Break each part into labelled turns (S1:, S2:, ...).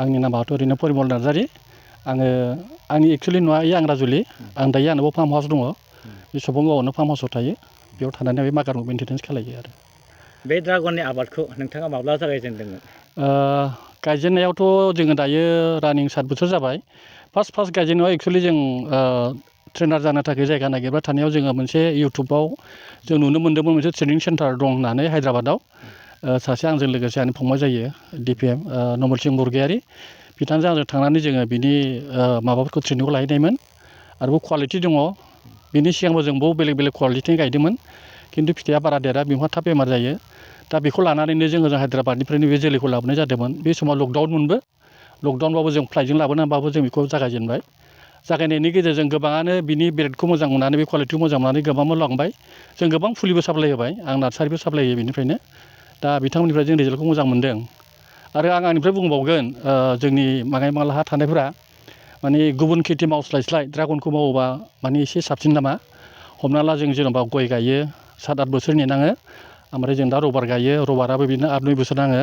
S1: आंनि नामाथ' ओरैनो परिमल नार्जारि आङो आंनि एक्सुवेलि न'आ आंराजुलि आं दायो आंनाबो फार्म हाउस दङ बे सबंगावआवनो फार्म हाउसआव थायो बेयाव थानानै बे मागारखौ मेइन्टेनेन्स खालायो आरो
S2: बे ड्रागननि आबादखौ नोंथाङा माब्ला जागायजेनदोंमोन?
S1: गायजेननायावथ' जोङो दायो रानिं 7 बोसोर जाबाय फार्स्ट गायजेननायाव एक्सुवेलि जों ट्रेनार जानो थाखाय जायगा नागिरबाय थानायाव जोङो मोनसे इउटुबाव जों नुनो मोन्दोंमोन मोनसे ट्रेनिं सेन्टार दं होननानै हायद्राबादाव सासे आंजों लोगोसे आंनि फंबाय जायो DPM नमल सिंह बरगयारि बिथांजों आंजों थांनानै जोङो बिनि माबाफोरखौ ट्रेनिंखौ लाहैनायमोन आरोबाव कुवालिटि दङ बिनि सिगांबो जों बहुद बेलेग बेलेग कुवालिटिनि गायदोंमोन खिन्थु फिथाइया बारा देरा बिफाङा थाब बेमार जायो दा बेखौ लानानैनो जोङो हायद्राबादनिफ्रायनो बे जोलैखौ लाबोनाय जादोंमोन बे समाव लकडाउनमोनबो लकडाउनबाबो जों फ्लाइटजों लाबोनानैबाबो जों बेखौ जागायजेनबाय जागायनायनि गेजेरजों गोबाङानो बिनि ब्रेडखौ मोजां मोननानै बे कुवालिटिखौ मोजां मोननानै गोबांबो लांबाय जों गोबां फुलिबो साप्लाय होबाय आं नार्सारिबो साप्लाय होयो बेनिफ्रायनो दा बिथांमोननिफ्राय जों रिजाल्टखौ मोजां मोनदों आरो आं आंनिफ्राय बुंबावगोन जोंनि माङाइमाला थानायफोरा माने गुबुन खेथि मावस्लायस्लाय ड्रागनखौ मावोबा माने एसे साबसिन नामा हमना ला जों जेनेबा गय गायो 7-8 बोसोर नेनाङो ओमफ्राय जों दा रबार गायो रबाराबो बिदिनो 8-9 बोसोर नाङो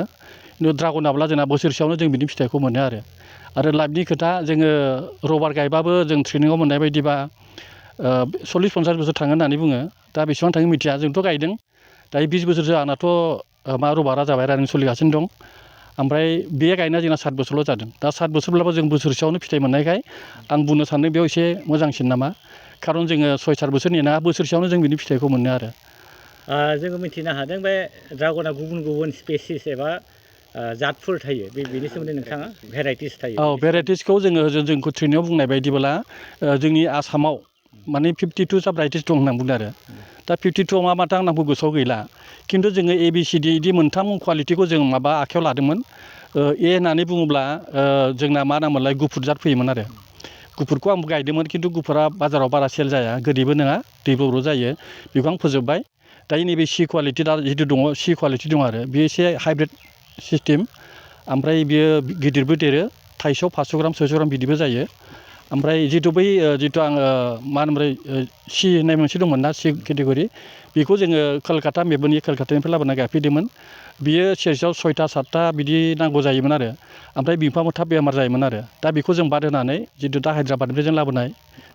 S1: खिन्थु ड्रागनाब्ला जोंना बोसोरसेयावनो जों बिनि फिथाइखौ मोनो आरो लाइफनि खोथा जोङो रबार गायबाबो जों ट्रेनिङाव मोननाय बायदिबा 40-50 बोसोर थाङो होननानै बुङो दा बेसेबां थाङो मिथिया जोंथ' गायदों दायो 20 बोसोरसो आंनाथ' रबारा जाबाय रानिं सोलिगासिनो दं ओमफ्राय बे गायनाया जोंना 7 बोसोरल' जादों दा 7 बोसोरब्लाबो जों बोसोरसेयावनो फिथाइ मोननायखाय आं बुंनो सानो बेयाव एसे मोजांसिन नामा खारन जोङो 6-7 बोसोर नेना बोसोरसेयावनो जों बिनि फिथाइखौ मोनो आरो
S2: जोङो मिथिनो हादों बे ड्रागना गुबुन गुबुन स्पेसिस एबा जातफोर थायो बेनि सोमोन्दै नोंथाङा भेराइटिस थायो
S1: औ भेराइटिसखौ जोंखौ ट्रेनिङाव बुंनाय बायदिब्ला जोंनि आसामाव माने 52 भेराइटिस दं होनना बुंदों आरो दा 52आव मा माथो आंनाबो गोसोआव गैला खिन्थु जोङो ABCD बिदि मोनथाम कुवालिटिखौ जों माबा आखायाव लादोंमोन A होननानै बुङोब्ला जोंना मा नाममोनलाय गुफुर जात फैयोमोन आरो गुफुरखौ आंबो गायदोंमोन खिन्थु गुफुरा बाजाराव बारा सेल जाया गोदैबो नङा दैब्रब्र' जायो बेखौ आं फोजोबबाय दायो नैबे C कुवालिटि दा जिथु दङ C कुवालिटि दङ आरो बेयो एसे हाइब्रिद सिस्टेम ओमफ्राय बियो गिदिरबो देरो थाइसेयाव 500 ग्राम 600 ग्राम बिदिबो जायो ओमफ्राय जिथु आङो मा होनोमोनलाय C होननाय मोनसे दंमोन ना C केटेगरि बेखौ जोङो कलकाता मेपनि कलकातानिफ्राय लाबोना गायफैदोंमोन बियो सेरसेयाव 6टा-7टा बिदि नांगौ जायोमोन आरो ओमफ्राय बिफाङाबो थाब बेमार जायोमोन आरो दा बेखौ जों बाद होनानै जिथु दा हायद्राबादनिफ्राय जों लाबोनाय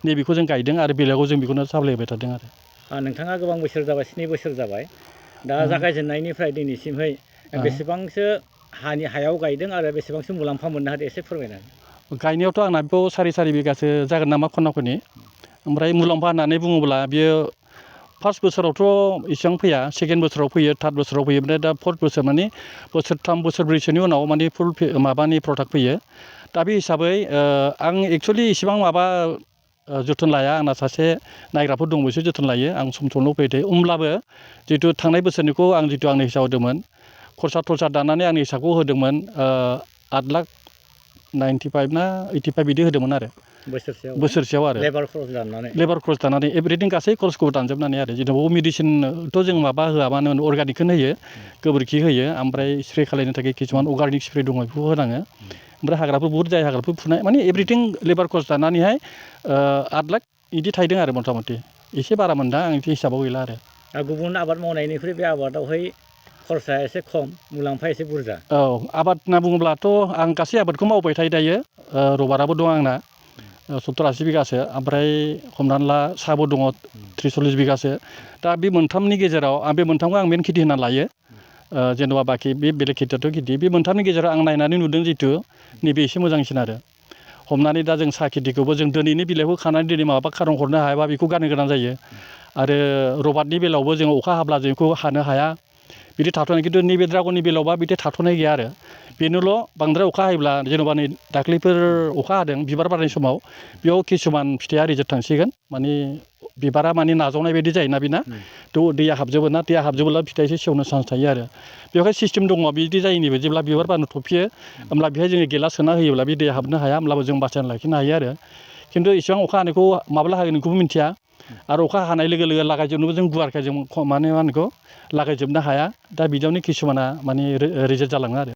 S1: नैबेखौ जों गायदों आरो बेलेगाव जों बेखौनो साप्लाय होबाय थादों आरो
S2: नोंथाङा गोबां बोसोर जाबाय 7 बोसोर जाबाय दा जागायजेननायनिफ्राय दिनैसिमहाय बेसेबांसो हायाव गायदों आरो बेसेबांसो मुलाम्फा मोननो हादों एसे फोरमायनानै
S1: गायनायावथ' आंना बेखौ 4 बिगासो जागोन नामा खना खनि ओमफ्राय मुलाम्फा होननानै बुङोब्ला बियो फार्स्ट बोसोरावथ' इसेबां फैया सेकेन्ड बोसोराव फैयो थार्ड बोसोराव फैयो ओमफ्राय दा फर्थ बोसोर माने बोसोरथाम बोसोरब्रैसोनि उनाव माने फुल माबानि प्रडाक्ट फैयो दा बे हिसाबै आं एक्सुवेलि इसेबां माबा जोथोन लाया आंना सासे नायग्राफोर दं बिसोर जोथोन लायो आं सम समल' फैबाय थायो होमब्लाबो जिथु थांनाय बोसोरनिखौ आं जिथु आंनि हिसाब होदोंमोन खरसा थरसा दानानै आंनि हिसाबखौ होदोंमोन 8,95,000 ना 85 बिदि होदोंमोन आरो बोसोरसेयाव आरो लेबार खरस दानानै एभ्रिथिं गासै खरसखौ दानजोबनानै आरो जेनेबा मेडिसिनथ' जों माबा होआ मानो अर्गानिकखौनो होयो गोबोरखि होयो ओमफ्राय स्प्रे खालायनो थाखाय किसुमान अर्गानिक स्प्रे दङ बेखौ होनाङो ओमफ्राय हाग्राफोर बहुत जायो हाग्राफोर फुनाय माने एभ्रिथिं लेबार खरस दानानैहाय 8 लाख बिदि थाहैदों आरो मथा मथि एसे बारा मोनदां आं हिसाबाव गैला आरो
S2: गुबुन आबाद मावनायनिख्रुइ बे आबादावहाय खरसाया एसे खम मुलाम्फाया एसे बुरजा
S1: औ आबाद होनना बुङोब्लाथ' आं गासै आबादखौ मावबाय थायो दायो रबाराबो दं आंना 70-80 बिगासो ओमफ्राय हमनानै ला साहाबो दङ 30-40 बिगासो दा बे मोनथामनि गेजेराव आं बे मोनथामखौ आं मेन खेथि होनना लायो जेनेबा बाखि बे बेलेग खेथियाथ' खेथि बे मोनथामनि गेजेराव आं नायनानै नुदों जिथु नैबे एसे मोजांसिन आरो हमनानै दा जों साहा खेथिखौबो जों दिनैनि बिलाइखौ खानानै दिनै माबा खारन हरनो हायाबा बेखौ गारनो गोनां जायो आरो रबारनि बेलायावबो जों अखा हाब्ला जों बेखौ हानो हाया बिदि थाथ'नाय खिन्थु नैबे ड्रागननि बेलायावबा बिदि थाथ'नाय गैया आरो बेनोल' बांद्राय अखा हायोब्ला जेनेबा नै दाख्लैफोर अखा हादों बिबार बारनाय समाव बेयाव किसुमान फिथाइया रिजेक्ट थांसिगोन माने बिबारा माने नाजावनाय बायदि जायोना बेना थ' दैया हाबजोबो ना दैया हाबजोबोब्ला फिथाइ एसे सेवनो चान्स थायो आरो बेवहाय सिस्टेम दङ बिदि जायैनिबो जेब्ला बिबार बारनो थफियो होमब्ला बेहाय जोङो गेला सोना होयोब्ला बे दैया हाबनो हाया होमब्लाबो जों बासायना लाखिनो हायो आरो खिन्थु इसेबां अखा हानायखौ माब्ला हागोन बेखौबो मिथिया आरो अखा हानाय लोगो लोगो लागायजोबनोबो जों गुवारखाय जों माने मा होनो बेखौ लागायजोबनो हाया दा बिदियावनो किसुमाना माने रिजेक्ट जालाङो आरो